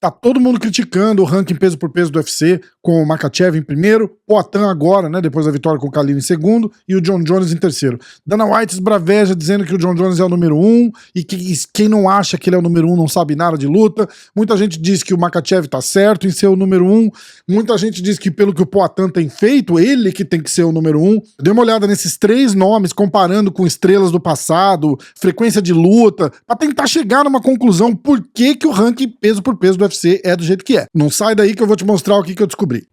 Tá todo mundo criticando o ranking peso por peso do UFC, com o Makhachev em primeiro, Poatan agora, né, depois da vitória com o Khalil em segundo, e o John Jones em terceiro. Dana White esbraveja dizendo que o John Jones é o número 1, e que quem não acha que ele é o número 1 não sabe nada de luta. Muita gente diz que o Makhachev tá certo em ser o número 1, muita gente diz que pelo que o Poatan tem feito, ele que tem que ser o número 1. Dê uma olhada nesses 3 nomes, comparando com estrelas do passado, frequência de luta, pra tentar chegar numa conclusão por que o ranking peso por peso do UFC é do jeito que é. Não sai daí que eu vou te mostrar o que eu descobri.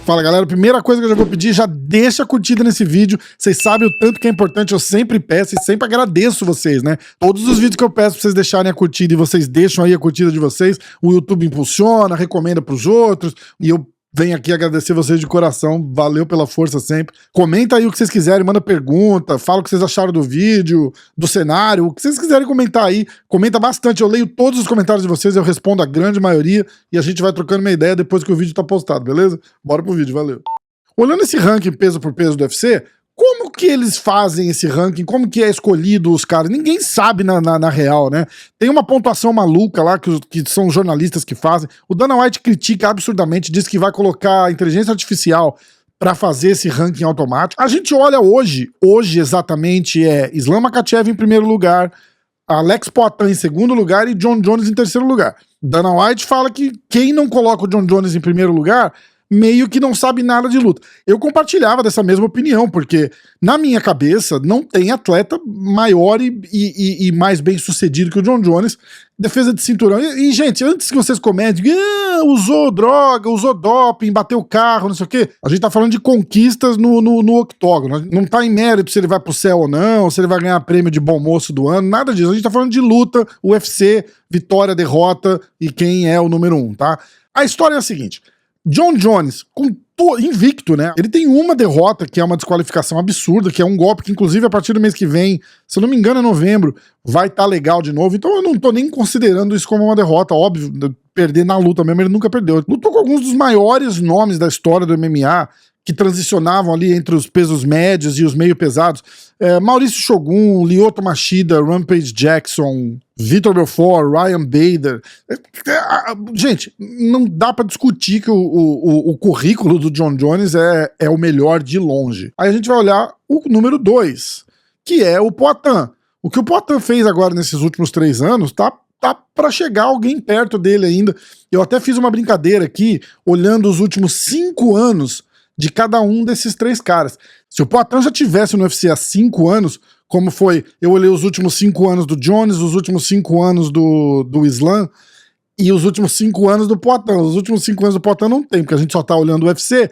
Fala galera, primeira coisa que eu já vou pedir, já deixa a curtida nesse vídeo. Vocês sabem o tanto que é importante, eu sempre peço e sempre agradeço vocês, né? Todos os vídeos que eu peço pra vocês deixarem a curtida e vocês deixam aí a curtida de vocês, o YouTube impulsiona, recomenda pros outros, e eu venho aqui agradecer vocês de coração, valeu pela força sempre. Comenta aí o que vocês quiserem, manda pergunta, fala o que vocês acharam do vídeo, do cenário, o que vocês quiserem comentar aí, comenta bastante, eu leio todos os comentários de vocês, eu respondo a grande maioria e a gente vai trocando uma ideia depois que o vídeo tá postado, beleza? Bora pro vídeo, valeu. Olhando esse ranking peso por peso do UFC, como que eles fazem esse ranking? Como que é escolhido os caras? Ninguém sabe na real, né? Tem uma pontuação maluca lá que são os jornalistas que fazem. O Dana White critica absurdamente, diz que vai colocar inteligência artificial pra fazer esse ranking automático. A gente olha hoje exatamente é Islam Makhachev em primeiro lugar, Alex Poatan em segundo lugar e John Jones em terceiro lugar. Dana White fala que quem não coloca o John Jones em primeiro lugar meio que não sabe nada de luta. Eu compartilhava dessa mesma opinião, porque na minha cabeça não tem atleta maior e mais bem sucedido que o John Jones, defesa de cinturão. E gente, antes que vocês comentem, usou droga, usou doping, bateu carro, não sei o quê, a gente tá falando de conquistas no octógono. Não tá em mérito se ele vai pro céu ou não, se ele vai ganhar prêmio de bom moço do ano, nada disso. A gente tá falando de luta, UFC, vitória, derrota e quem é o número 1, tá? A história é a seguinte: John Jones, invicto, né? Ele tem uma derrota, que é uma desqualificação absurda, que é um golpe que, inclusive, a partir do mês que vem, se eu não me engano, é novembro, vai estar legal de novo. Então eu não tô nem considerando isso como uma derrota, óbvio, perder na luta mesmo, ele nunca perdeu. Lutou com alguns dos maiores nomes da história do MMA, que transicionavam ali entre os pesos médios e os meio pesados. Maurício Shogun, Lyoto Machida, Rampage Jackson, Vitor Belfort, Ryan Bader. Gente, não dá pra discutir que o currículo do John Jones é o melhor de longe. Aí a gente vai olhar o número 2, que é o Poatan. O que o Poatan fez agora nesses últimos 3 anos tá pra chegar alguém perto dele ainda. Eu até fiz uma brincadeira aqui, olhando os últimos 5 anos de cada um desses 3 caras. Se o Poatan já tivesse no UFC há 5 anos, como foi, eu olhei os últimos 5 anos do Jones, os últimos 5 anos do Islam e os últimos 5 anos do Poatan. Os últimos 5 anos do Poatan não tem, porque a gente só tá olhando o UFC.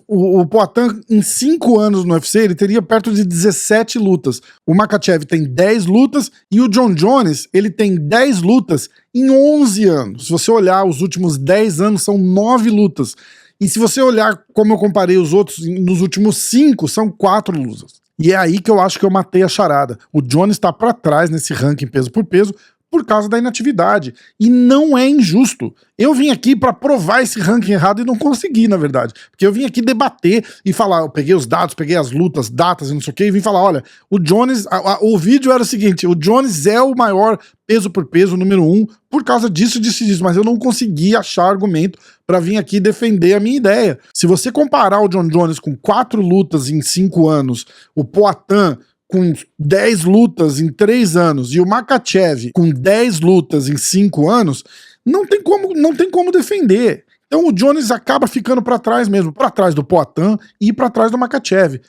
O Poatan, em 5 anos no UFC, ele teria perto de 17 lutas. O Makhachev tem 10 lutas e o John Jones, ele tem 10 lutas em 11 anos. Se você olhar os últimos 10 anos, são 9 lutas. E se você olhar como eu comparei os outros, nos últimos 5, são 4 lutas. E é aí que eu acho que eu matei a charada. O Jones tá pra trás nesse ranking peso por peso por causa da inatividade. E não é injusto. Eu vim aqui pra provar esse ranking errado e não consegui, na verdade. Porque eu vim aqui debater e falar, eu peguei os dados, peguei as lutas, datas e não sei o que, e vim falar, olha, o Jones, o vídeo era o seguinte, o Jones é o maior peso por peso, número 1, por causa disso, mas eu não consegui achar argumento pra vir aqui defender a minha ideia. Se você comparar o John Jones com 4 lutas em 5 anos, o Poatan com 10 lutas em 3 anos e o Makhachev com 10 lutas em 5 anos, não tem como defender. Então o Jones acaba ficando pra trás mesmo, pra trás do Poatan e pra trás do Makhachev.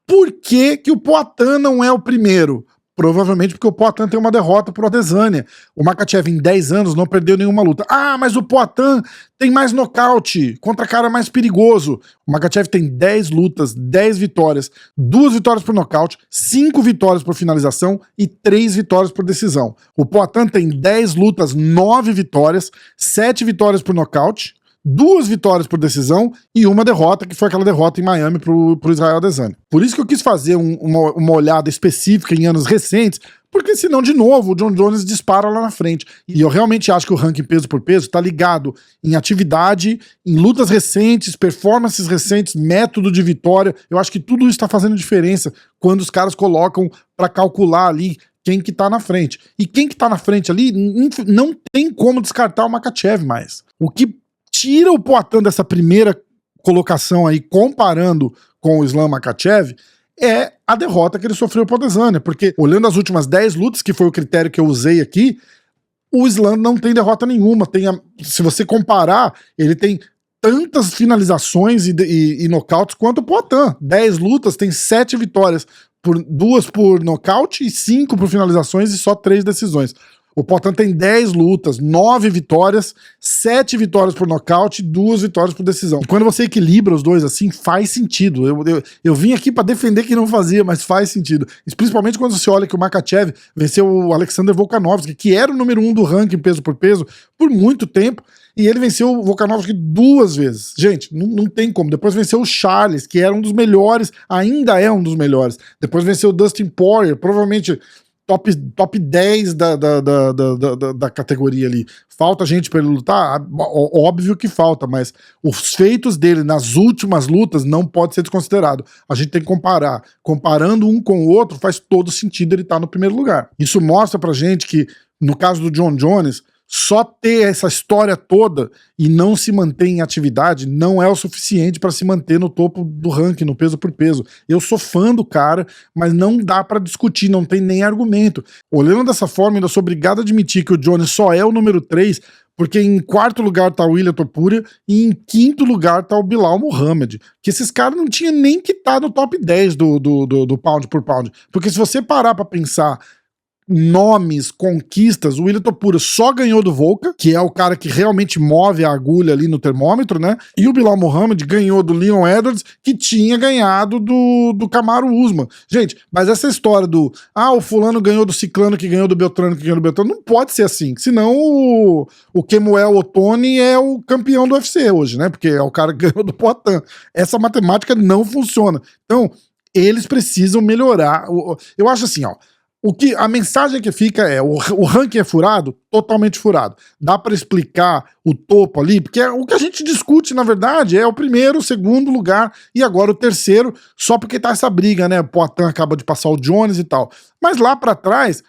Por que o Poatan não é o primeiro? Provavelmente porque o Poatan tem uma derrota pro Adesanya. O Makhachev em 10 anos não perdeu nenhuma luta. Ah, mas o Poatan tem mais nocaute, contra cara mais perigoso. O Makhachev tem 10 lutas, 10 vitórias, 2 vitórias por nocaute, 5 vitórias por finalização e 3 vitórias por decisão. O Poatan tem 10 lutas, 9 vitórias, 7 vitórias por nocaute, 2 vitórias por decisão e uma derrota, que foi aquela derrota em Miami pro Israel Adesanya. Por isso que eu quis fazer uma olhada específica em anos recentes, porque senão, de novo, o Jon Jones dispara lá na frente. E eu realmente acho que o ranking peso por peso tá ligado em atividade, em lutas recentes, performances recentes, método de vitória. Eu acho que tudo isso tá fazendo diferença quando os caras colocam pra calcular ali quem que tá na frente. E quem que tá na frente ali, não tem como descartar o Makhachev mais. O que tira o Poatan dessa primeira colocação aí, comparando com o Islam Makhachev, é a derrota que ele sofreu pro Adesanya, porque olhando as últimas 10 lutas, que foi o critério que eu usei aqui, o Islam não tem derrota nenhuma. Se você comparar, ele tem tantas finalizações e nocautes quanto o Poatan. 10 lutas, tem 7 vitórias, 2 por nocaute e 5 por finalizações e só 3 decisões. O Poatan tem 10 lutas, 9 vitórias, 7 vitórias por nocaute e 2 vitórias por decisão. E quando você equilibra os dois assim, faz sentido. Eu vim aqui pra defender que não fazia, mas faz sentido. Principalmente quando você olha que o Makhachev venceu o Alexander Volkanovski, que era o número 1 do ranking peso por peso por muito tempo, e ele venceu o Volkanovski 2 vezes. Gente, não tem como. Depois venceu o Charles, que era um dos melhores, ainda é um dos melhores. Depois venceu o Dustin Poirier, provavelmente top 10 da categoria ali. Falta gente pra ele lutar? Óbvio que falta, mas os feitos dele nas últimas lutas não pode ser desconsiderado. A gente tem que comparar. Comparando um com o outro, faz todo sentido ele estar no primeiro lugar. Isso mostra pra gente que, no caso do Jon Jones, só ter essa história toda e não se manter em atividade não é o suficiente para se manter no topo do ranking, no peso por peso. Eu sou fã do cara, mas não dá para discutir, não tem nem argumento. Olhando dessa forma, ainda sou obrigado a admitir que o Jones só é o número 3, porque em 4º lugar tá o Ilia Topuria e em 5º lugar tá o Bilal Muhammad. Que esses caras não tinham nem que estar no top 10 do pound por pound. Porque se você parar para pensar nomes, conquistas, o Ilia Topuria só ganhou do Volka, que é o cara que realmente move a agulha ali no termômetro, né? E o Bilal Muhammad ganhou do Leon Edwards, que tinha ganhado do Kamaru Usman. Gente, mas essa história o fulano ganhou do ciclano, que ganhou do Beltrano, que ganhou do Beltrano, não pode ser assim, senão o Kemuel Otoni é o campeão do UFC hoje, né? Porque é o cara que ganhou do Poatan. Essa matemática não funciona. Então, eles precisam melhorar. Eu acho assim, ó, a mensagem que fica é, o ranking é furado? Totalmente furado. Dá pra explicar o topo ali? Porque o que a gente discute, na verdade, é o primeiro, o segundo lugar e agora o terceiro, só porque tá essa briga, né? O Poatan acaba de passar o Jones e tal. Mas lá pra trás,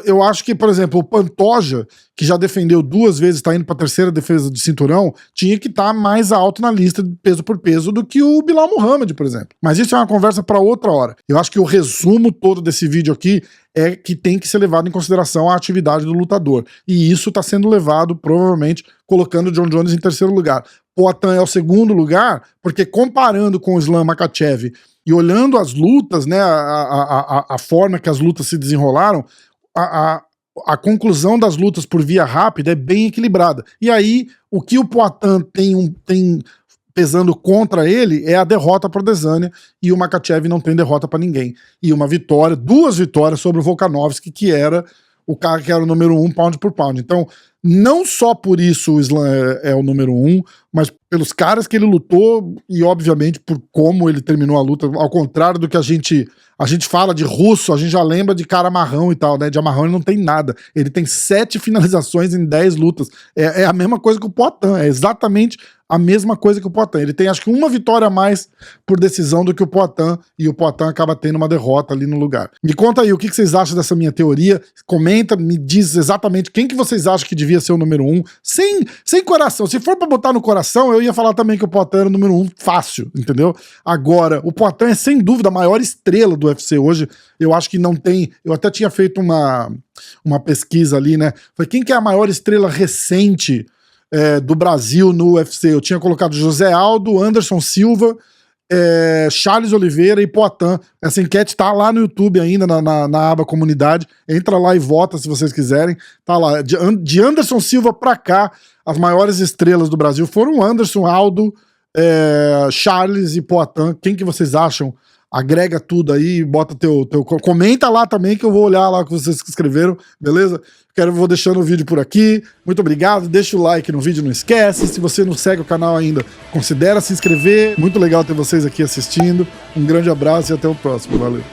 eu acho que, por exemplo, o Pantoja, que já defendeu 2 vezes, tá indo pra 3ª defesa de cinturão, tinha que estar mais alto na lista de peso por peso do que o Bilal Muhammad, por exemplo. Mas isso é uma conversa pra outra hora. Eu acho que o resumo todo desse vídeo aqui é que tem que ser levado em consideração a atividade do lutador. E isso tá sendo levado, provavelmente, colocando o Jon Jones em 3º lugar. Poatan é o 2º lugar, porque comparando com o Islam Makhachev e olhando as lutas, né, a forma que as lutas se desenrolaram, a conclusão das lutas por via rápida é bem equilibrada. E aí, o que o Poatan tem pesando contra ele é a derrota para o Adesanya, e o Makhachev não tem derrota para ninguém. E uma vitória, 2 vitórias sobre o Volkanovski, que era o cara que era o número 1 pound por pound. Então, não só por isso o Islam é o número 1, mas pelos caras que ele lutou e, obviamente, por como ele terminou a luta. Ao contrário do que a gente fala de russo, a gente já lembra de cara amarrão e tal, né? De amarrão ele não tem nada. Ele tem 7 finalizações em 10 lutas. É a mesma coisa que o Poatan, é exatamente a mesma coisa que o Poatan. Ele tem, acho que, uma vitória a mais por decisão do que o Poatan, e o Poatan acaba tendo uma derrota ali no lugar. Me conta aí, o que vocês acham dessa minha teoria? Comenta, me diz exatamente quem que vocês acham que devia ser o número 1, sem coração. Se for pra botar no coração, eu ia falar também que o Poatan era o número 1 fácil, entendeu? Agora, o Poatan é sem dúvida a maior estrela do UFC hoje. Eu acho que não tem... Eu até tinha feito uma pesquisa ali, né? Foi quem que é a maior estrela recente do Brasil no UFC. Eu tinha colocado José Aldo, Anderson Silva, Charles Oliveira e Poatan. Essa enquete tá lá no YouTube ainda, na aba comunidade. Entra lá e vota se vocês quiserem. Tá lá. De Anderson Silva pra cá, as maiores estrelas do Brasil foram Anderson, Aldo, Charles e Poatan. Quem que vocês acham agrega tudo aí, bota comenta lá também que eu vou olhar lá o que vocês escreveram, beleza? Vou deixando o vídeo por aqui. Muito obrigado, deixa o like no vídeo, não esquece. Se você não segue o canal ainda, considera se inscrever. Muito legal ter vocês aqui assistindo. Um grande abraço e até o próximo. Valeu.